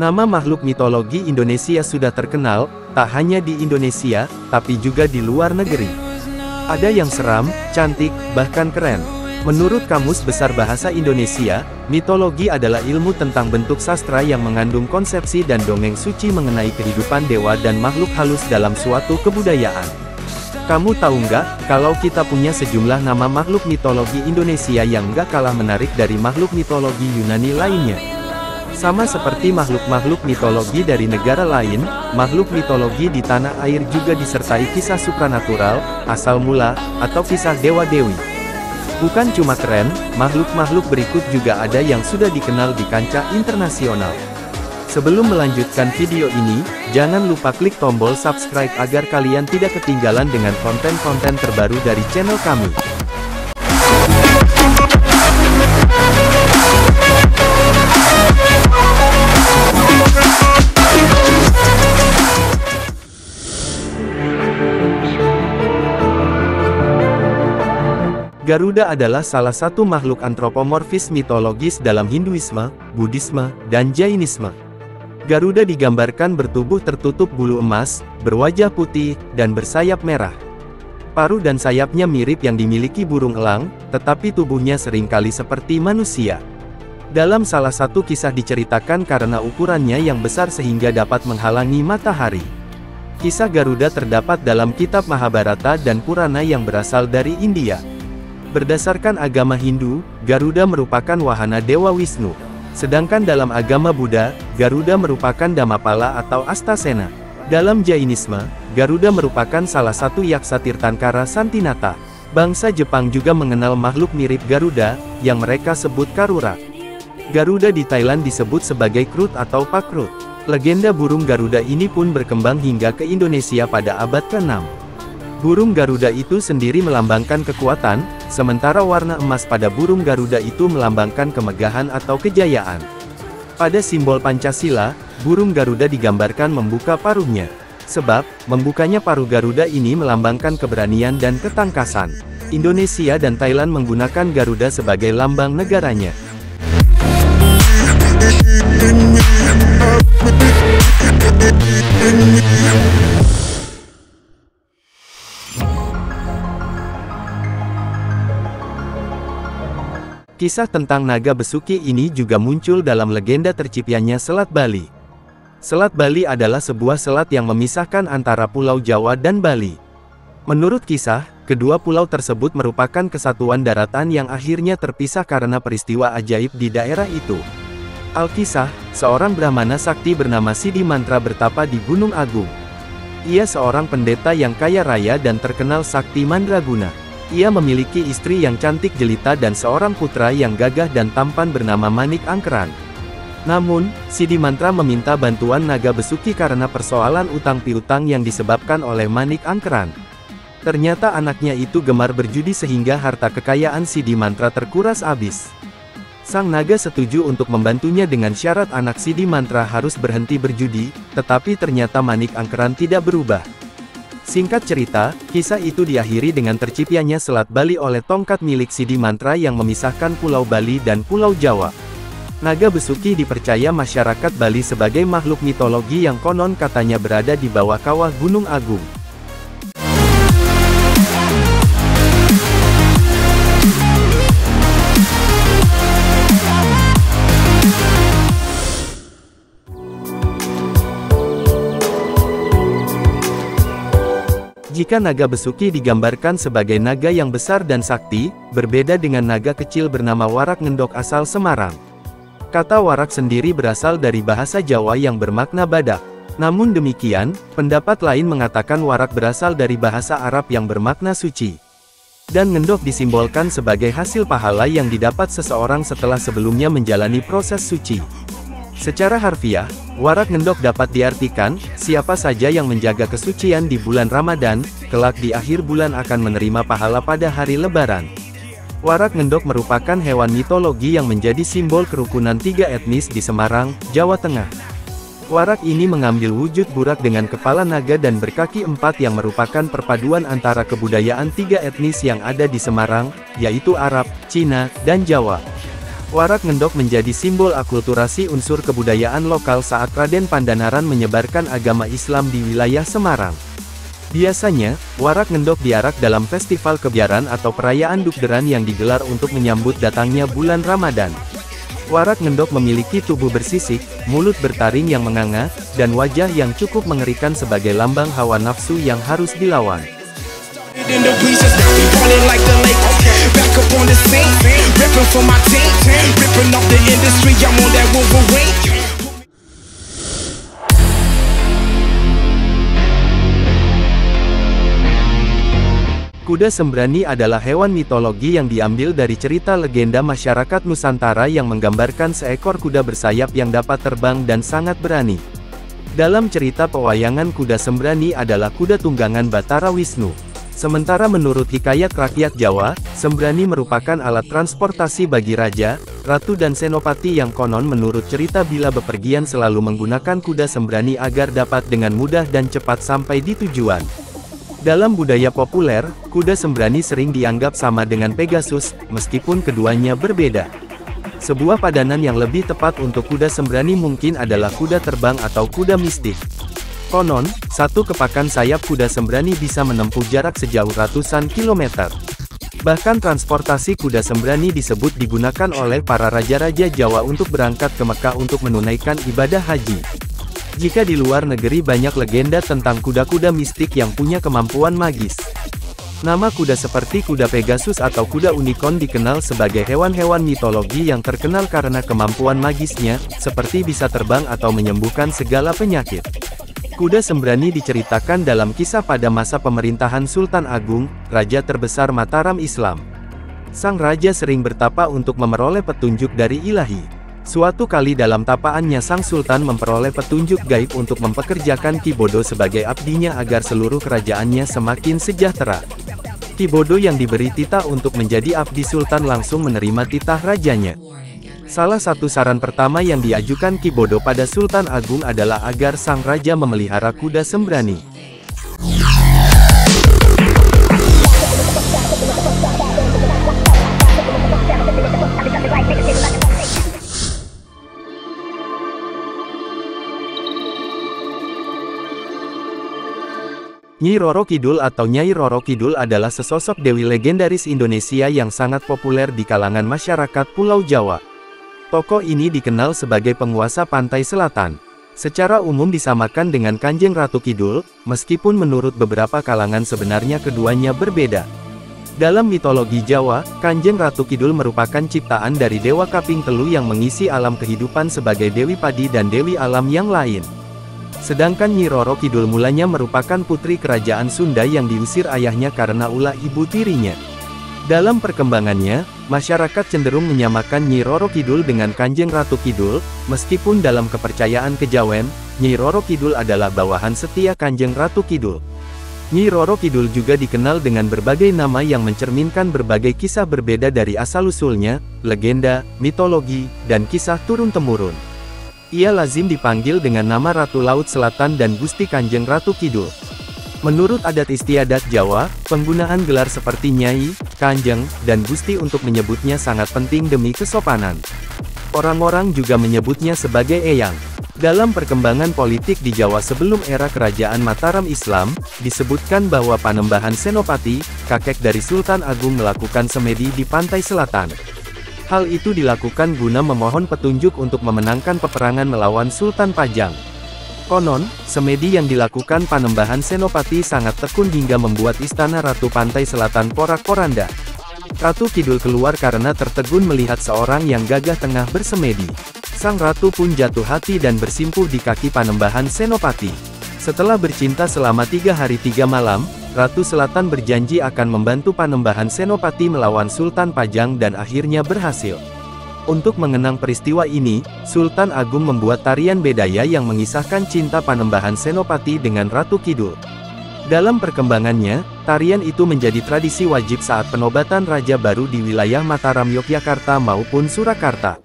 Nama makhluk mitologi Indonesia sudah terkenal, tak hanya di Indonesia, tapi juga di luar negeri. Ada yang seram, cantik, bahkan keren. Menurut Kamus Besar Bahasa Indonesia, mitologi adalah ilmu tentang bentuk sastra yang mengandung konsepsi dan dongeng suci mengenai kehidupan dewa dan makhluk halus dalam suatu kebudayaan. Kamu tahu nggak, kalau kita punya sejumlah nama makhluk mitologi Indonesia yang nggak kalah menarik dari makhluk mitologi Yunani lainnya? Sama seperti makhluk-makhluk mitologi dari negara lain, makhluk mitologi di tanah air juga disertai kisah supranatural, asal mula, atau kisah dewa-dewi. Bukan cuma keren, makhluk-makhluk berikut juga ada yang sudah dikenal di kancah internasional. Sebelum melanjutkan video ini, jangan lupa klik tombol subscribe agar kalian tidak ketinggalan dengan konten-konten terbaru dari channel kami. Garuda adalah salah satu makhluk antropomorfis mitologis dalam Hinduisme, Buddhisme, dan Jainisme. Garuda digambarkan bertubuh tertutup bulu emas, berwajah putih, dan bersayap merah. Paruh dan sayapnya mirip yang dimiliki burung elang, tetapi tubuhnya seringkali seperti manusia. Dalam salah satu kisah diceritakan karena ukurannya yang besar sehingga dapat menghalangi matahari. Kisah Garuda terdapat dalam kitab Mahabharata dan Purana yang berasal dari India. Berdasarkan agama Hindu, Garuda merupakan wahana Dewa Wisnu. Sedangkan dalam agama Buddha, Garuda merupakan Dhamapala atau Astasena. Dalam Jainisme, Garuda merupakan salah satu yaksa Tirtankara Santinata. Bangsa Jepang juga mengenal makhluk mirip Garuda, yang mereka sebut Karura. Garuda di Thailand disebut sebagai Krut atau Pakrut. Legenda burung Garuda ini pun berkembang hingga ke Indonesia pada abad ke-6. Burung Garuda itu sendiri melambangkan kekuatan, sementara warna emas pada burung Garuda itu melambangkan kemegahan atau kejayaan. Pada simbol Pancasila, burung Garuda digambarkan membuka paruhnya. Sebab, membukanya paruh Garuda ini melambangkan keberanian dan ketangkasan. Indonesia dan Thailand menggunakan Garuda sebagai lambang negaranya. Kisah tentang naga besuki ini juga muncul dalam legenda terciptanya Selat Bali. Selat Bali adalah sebuah selat yang memisahkan antara Pulau Jawa dan Bali. Menurut kisah, kedua pulau tersebut merupakan kesatuan daratan yang akhirnya terpisah karena peristiwa ajaib di daerah itu. Alkisah, seorang Brahmana sakti bernama Sidi Mantra bertapa di Gunung Agung. Ia seorang pendeta yang kaya raya dan terkenal sakti mandraguna. Ia memiliki istri yang cantik jelita dan seorang putra yang gagah dan tampan bernama Manik Angkeran. Namun, Sidi Mantra meminta bantuan naga besuki karena persoalan utang piutang yang disebabkan oleh Manik Angkeran. Ternyata anaknya itu gemar berjudi sehingga harta kekayaan Sidi Mantra terkuras habis. Sang naga setuju untuk membantunya dengan syarat anak Sidi Mantra harus berhenti berjudi, tetapi ternyata Manik Angkeran tidak berubah. Singkat cerita, kisah itu diakhiri dengan terciptanya Selat Bali oleh tongkat milik Sidi Mantra yang memisahkan Pulau Bali dan Pulau Jawa. Naga besuki dipercaya masyarakat Bali sebagai makhluk mitologi yang konon katanya berada di bawah kawah Gunung Agung. Jika naga besuki digambarkan sebagai naga yang besar dan sakti, berbeda dengan naga kecil bernama Warak Ngendok asal Semarang. Kata warak sendiri berasal dari bahasa Jawa yang bermakna badak. Namun demikian, pendapat lain mengatakan warak berasal dari bahasa Arab yang bermakna suci. Dan ngendok disimbolkan sebagai hasil pahala yang didapat seseorang setelah sebelumnya menjalani proses suci. Secara harfiah, warak ngendok dapat diartikan, siapa saja yang menjaga kesucian di bulan Ramadan, kelak di akhir bulan akan menerima pahala pada hari Lebaran. Warak ngendok merupakan hewan mitologi yang menjadi simbol kerukunan tiga etnis di Semarang, Jawa Tengah. Warak ini mengambil wujud burak dengan kepala naga dan berkaki 4 yang merupakan perpaduan antara kebudayaan 3 etnis yang ada di Semarang, yaitu Arab, Cina, dan Jawa. Warak ngendok menjadi simbol akulturasi unsur kebudayaan lokal saat Raden Pandanaran menyebarkan agama Islam di wilayah Semarang. Biasanya, warak ngendok diarak dalam festival kebiaran atau perayaan Dukderan yang digelar untuk menyambut datangnya bulan Ramadan. Warak ngendok memiliki tubuh bersisik, mulut bertaring yang menganga, dan wajah yang cukup mengerikan sebagai lambang hawa nafsu yang harus dilawan. Kuda sembrani adalah hewan mitologi yang diambil dari cerita legenda masyarakat Nusantara yang menggambarkan seekor kuda bersayap yang dapat terbang dan sangat berani. Dalam cerita pewayangan kuda sembrani adalah kuda tunggangan Batara Wisnu. Sementara menurut hikayat rakyat Jawa, sembrani merupakan alat transportasi bagi raja, ratu dan senopati yang konon menurut cerita bila bepergian selalu menggunakan kuda sembrani agar dapat dengan mudah dan cepat sampai di tujuan. Dalam budaya populer, kuda sembrani sering dianggap sama dengan Pegasus, meskipun keduanya berbeda. Sebuah padanan yang lebih tepat untuk kuda sembrani mungkin adalah kuda terbang atau kuda mistik. Konon, satu kepakan sayap kuda sembrani bisa menempuh jarak sejauh ratusan kilometer. Bahkan transportasi kuda sembrani disebut digunakan oleh para raja-raja Jawa untuk berangkat ke Mekah untuk menunaikan ibadah haji. Jika di luar negeri banyak legenda tentang kuda-kuda mistik yang punya kemampuan magis. Nama kuda seperti kuda Pegasus atau kuda unicorn dikenal sebagai hewan-hewan mitologi yang terkenal karena kemampuan magisnya, seperti bisa terbang atau menyembuhkan segala penyakit. Kuda sembrani diceritakan dalam kisah pada masa pemerintahan Sultan Agung, raja terbesar Mataram Islam. Sang raja sering bertapa untuk memperoleh petunjuk dari ilahi. Suatu kali dalam tapaannya sang sultan memperoleh petunjuk gaib untuk mempekerjakan Ki Bodo sebagai abdinya agar seluruh kerajaannya semakin sejahtera. Ki Bodo yang diberi titah untuk menjadi abdi sultan langsung menerima titah rajanya. Salah satu saran pertama yang diajukan Ki Bodo pada Sultan Agung adalah agar sang raja memelihara kuda sembrani. Nyi Roro Kidul atau Nyai Roro Kidul adalah sesosok dewi legendaris Indonesia yang sangat populer di kalangan masyarakat Pulau Jawa. Tokoh ini dikenal sebagai penguasa pantai selatan. Secara umum disamakan dengan Kanjeng Ratu Kidul, meskipun menurut beberapa kalangan sebenarnya keduanya berbeda. Dalam mitologi Jawa, Kanjeng Ratu Kidul merupakan ciptaan dari Dewa Kaping Telu yang mengisi alam kehidupan sebagai Dewi Padi dan Dewi Alam yang lain. Sedangkan Nyi Roro Kidul mulanya merupakan putri kerajaan Sunda yang diusir ayahnya karena ulah ibu tirinya. Dalam perkembangannya, masyarakat cenderung menyamakan Nyi Roro Kidul dengan Kanjeng Ratu Kidul, meskipun dalam kepercayaan kejawen, Nyi Roro Kidul adalah bawahan setia Kanjeng Ratu Kidul. Nyi Roro Kidul juga dikenal dengan berbagai nama yang mencerminkan berbagai kisah berbeda dari asal-usulnya, legenda, mitologi, dan kisah turun-temurun. Ia lazim dipanggil dengan nama Ratu Laut Selatan dan Gusti Kanjeng Ratu Kidul. Menurut adat istiadat Jawa, penggunaan gelar seperti Nyai, Kanjeng, dan Gusti untuk menyebutnya sangat penting demi kesopanan. Orang-orang juga menyebutnya sebagai Eyang. Dalam perkembangan politik di Jawa sebelum era kerajaan Mataram Islam, disebutkan bahwa Panembahan Senopati, kakek dari Sultan Agung melakukan semedi di pantai selatan. Hal itu dilakukan guna memohon petunjuk untuk memenangkan peperangan melawan Sultan Pajang. Konon, semedi yang dilakukan Panembahan Senopati sangat tekun hingga membuat istana Ratu Pantai Selatan porak-poranda. Ratu Kidul keluar karena tertegun melihat seorang yang gagah tengah bersemedi. Sang ratu pun jatuh hati dan bersimpuh di kaki Panembahan Senopati. Setelah bercinta selama 3 hari 3 malam, Ratu Selatan berjanji akan membantu Panembahan Senopati melawan Sultan Pajang dan akhirnya berhasil. Untuk mengenang peristiwa ini, Sultan Agung membuat tarian bedaya yang mengisahkan cinta Panembahan Senopati dengan Ratu Kidul. Dalam perkembangannya, tarian itu menjadi tradisi wajib saat penobatan Raja Baru di wilayah Mataram Yogyakarta maupun Surakarta.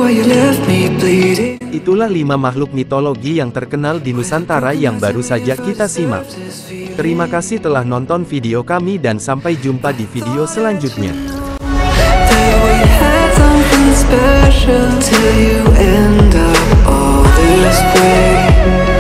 before you left me bleeding. Itulah 5 makhluk mitologi yang terkenal di Nusantara yang baru saja kita simak. Terima kasih telah nonton video kami dan sampai jumpa di video selanjutnya. That we had something special till you end up all this way.